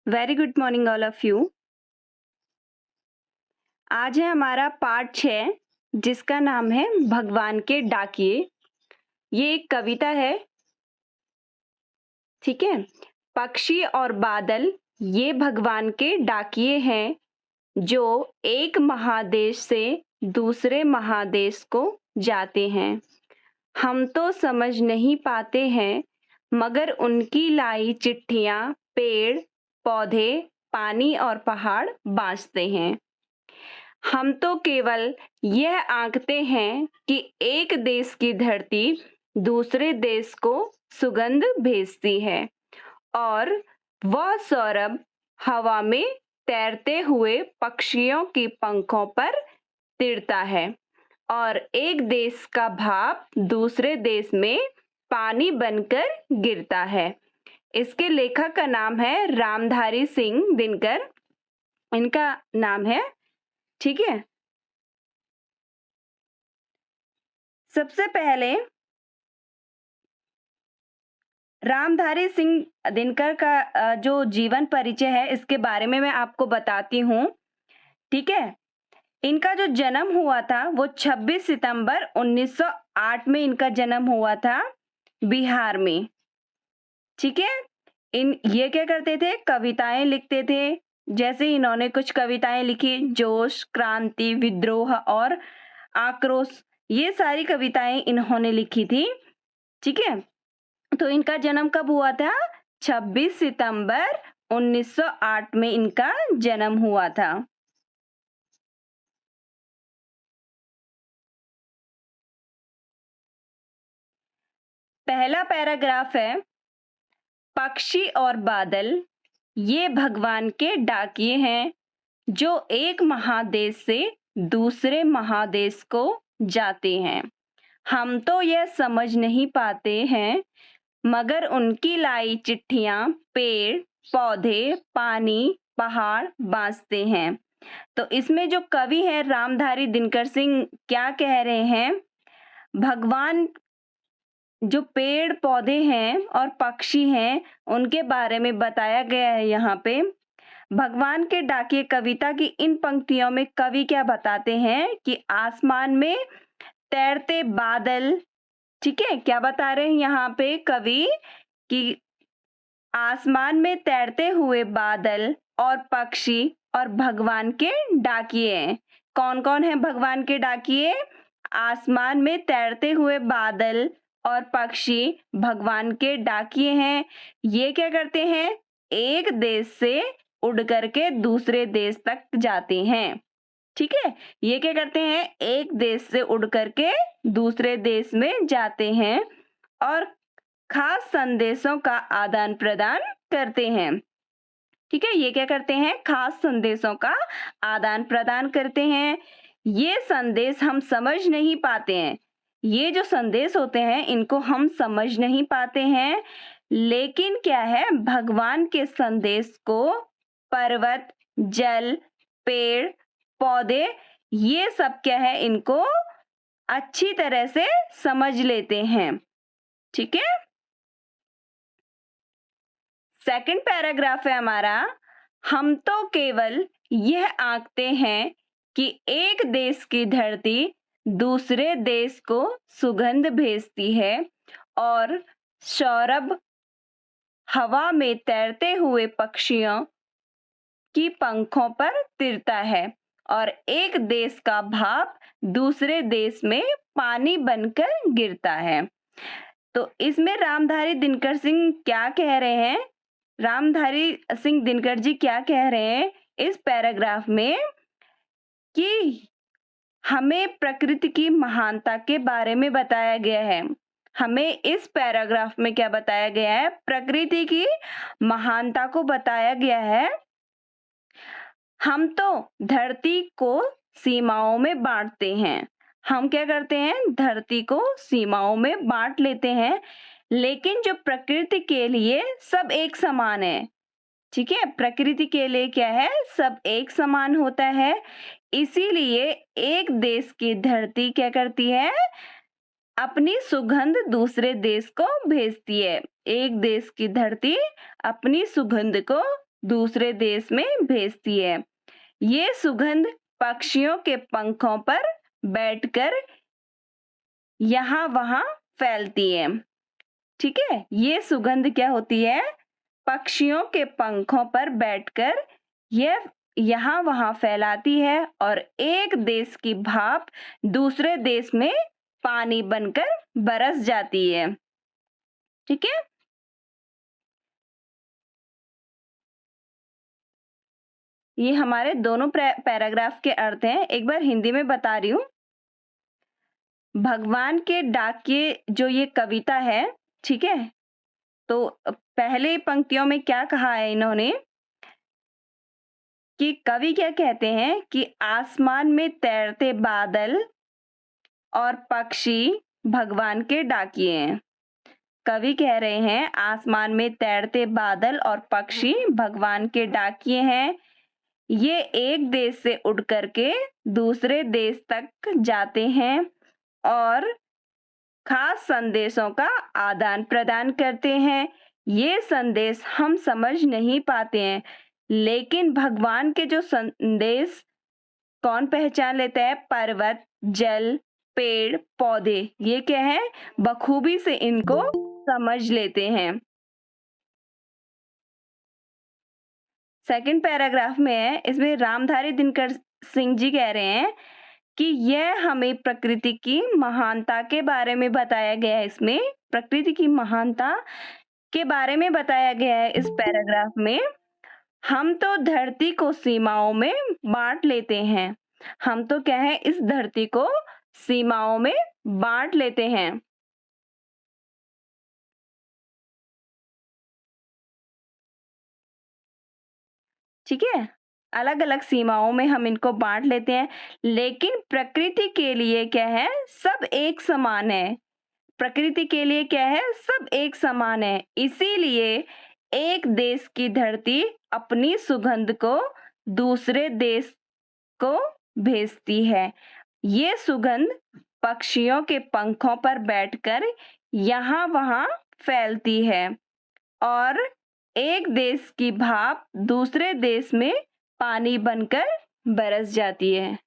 Very good morning all of you. आज है हमारा पार्ट 6 जिसका नाम है भगवान के डाकिए। ये एक कविता है, ठीक है। पक्षी और बादल ये भगवान के डाकिए हैं जो एक महादेश से दूसरे महादेश को जाते हैं। हम तो समझ नहीं पाते हैं मगर उनकी लाई चिट्ठियां पेड़ पौधे पानी और पहाड़ बाँचते हैं। हम तो केवल यह आंकते हैं कि एक देश की धरती दूसरे देश को सुगंध भेजती है और वह सौरभ हवा में तैरते हुए पक्षियों के पंखों पर तिड़ता है और एक देश का भाप दूसरे देश में पानी बनकर गिरता है। इसके लेखक का नाम है रामधारी सिंह दिनकर, इनका नाम है, ठीक है। सबसे पहले रामधारी सिंह दिनकर का जो जीवन परिचय है इसके बारे में मैं आपको बताती हूँ, ठीक है। इनका जो जन्म हुआ था वो 26 सितंबर 1908 में इनका जन्म हुआ था बिहार में, ठीक है। ये क्या करते थे, कविताएं लिखते थे। जैसे इन्होंने कुछ कविताएं लिखी, जोश, क्रांति, विद्रोह और आक्रोश, ये सारी कविताएं इन्होंने लिखी थी, ठीक है। तो इनका जन्म कब हुआ था? 26 सितंबर 1908 में इनका जन्म हुआ था। पहला पैराग्राफ है, पक्षी और बादल ये भगवान के डाकिए हैं जो एक महादेश से दूसरे महादेश को जाते हैं। हम तो यह समझ नहीं पाते हैं मगर उनकी लाई चिट्ठियां पेड़ पौधे पानी पहाड़ बाँचते हैं। तो इसमें जो कवि है रामधारी दिनकर सिंह क्या कह रहे हैं, भगवान जो पेड़ पौधे हैं और पक्षी हैं उनके बारे में बताया गया है। यहाँ पे भगवान के डाकिए कविता की इन पंक्तियों में कवि क्या बताते हैं कि आसमान में तैरते बादल, ठीक है, क्या बता रहे हैं यहाँ पे कवि कि आसमान में तैरते हुए बादल और पक्षी और भगवान के डाकिए हैं। कौन कौन है भगवान के डाकिए? आसमान में तैरते हुए बादल और पक्षी भगवान के डाकिए हैं। ये क्या करते हैं, एक देश से उड़ करके दूसरे देश तक जाते हैं, ठीक है। ये क्या करते हैं, एक देश से उड़ करके दूसरे देश में जाते हैं और खास संदेशों का आदान प्रदान करते हैं, ठीक है। ये क्या करते हैं, खास संदेशों का आदान प्रदान करते हैं। ये संदेश हम समझ नहीं पाते हैं, ये जो संदेश होते हैं इनको हम समझ नहीं पाते हैं, लेकिन क्या है, भगवान के संदेश को पर्वत जल पेड़ पौधे ये सब क्या है, इनको अच्छी तरह से समझ लेते हैं, ठीक है। सेकंड पैराग्राफ है हमारा, हम तो केवल यह आंकते हैं कि एक देश की धरती दूसरे देश को सुगंध भेजती है और सौरभ हवा में तैरते हुए पक्षियों की पंखों पर तिरता है और एक देश का भाप दूसरे देश में पानी बनकर गिरता है। तो इसमें रामधारी दिनकर सिंह क्या कह रहे हैं, रामधारी सिंह दिनकर जी क्या कह रहे हैं इस पैराग्राफ में कि हमें प्रकृति की महानता के बारे में बताया गया है। हमें इस पैराग्राफ में क्या बताया गया है, प्रकृति की महानता को बताया गया है। हम तो धरती को सीमाओं में बांटते हैं, हम क्या करते हैं, धरती को सीमाओं में बांट लेते हैं, लेकिन जो प्रकृति के लिए सब एक समान है, ठीक है। प्रकृति के लिए क्या है, सब एक समान होता है। इसीलिए एक देश की धरती क्या करती है, अपनी सुगंध दूसरे देश को भेजती है। एक देश की धरती अपनी सुगंध को दूसरे देश में भेजती है। ये सुगंध पक्षियों के पंखों पर बैठकर यहाँ वहाँ फैलती है। ठीक है, ये सुगंध क्या होती है? पक्षियों के पंखों पर बैठकर यह यहाँ वहाँ फैलाती है और एक देश की भाप दूसरे देश में पानी बनकर बरस जाती है। ठीक है, ये हमारे दोनों पैराग्राफ के अर्थ हैं। एक बार हिंदी में बता रही हूँ। भगवान के डाकिये जो ये कविता है, ठीक है, तो पहले पंक्तियों में क्या कहा है इन्होंने कि कवि क्या कहते हैं कि आसमान में तैरते बादल और पक्षी भगवान के डाकिये हैं। कवि कह रहे हैं आसमान में तैरते बादल और पक्षी भगवान के डाकिये हैं। ये एक देश से उड़ करके दूसरे देश तक जाते हैं और खास संदेशों का आदान प्रदान करते हैं। ये संदेश हम समझ नहीं पाते हैं, लेकिन भगवान के जो संदेश कौन पहचान लेता है? पर्वत, जल, पेड़, पौधे, ये क्या है? बखूबी से इनको समझ लेते हैं। सेकंड पैराग्राफ में है, इसमें रामधारी दिनकर सिंह जी कह रहे हैं कि यह हमें प्रकृति की महानता के बारे में बताया गया है। इसमें प्रकृति की महानता के बारे में बताया गया है इस पैराग्राफ में। हम तो धरती को सीमाओं में बांट लेते हैं। हम तो क्या है? इस धरती को सीमाओं में बांट लेते हैं। ठीक है, अलग अलग सीमाओं में हम इनको बांट लेते हैं, लेकिन प्रकृति के लिए क्या है? सब एक समान है। प्रकृति के लिए क्या है? सब एक समान है। इसीलिए एक देश की धरती अपनी सुगंध को दूसरे देश को भेजती है। ये सुगंध पक्षियों के पंखों पर बैठकर यहाँ वहाँ फैलती है और एक देश की भाप दूसरे देश में पानी बनकर बरस जाती है।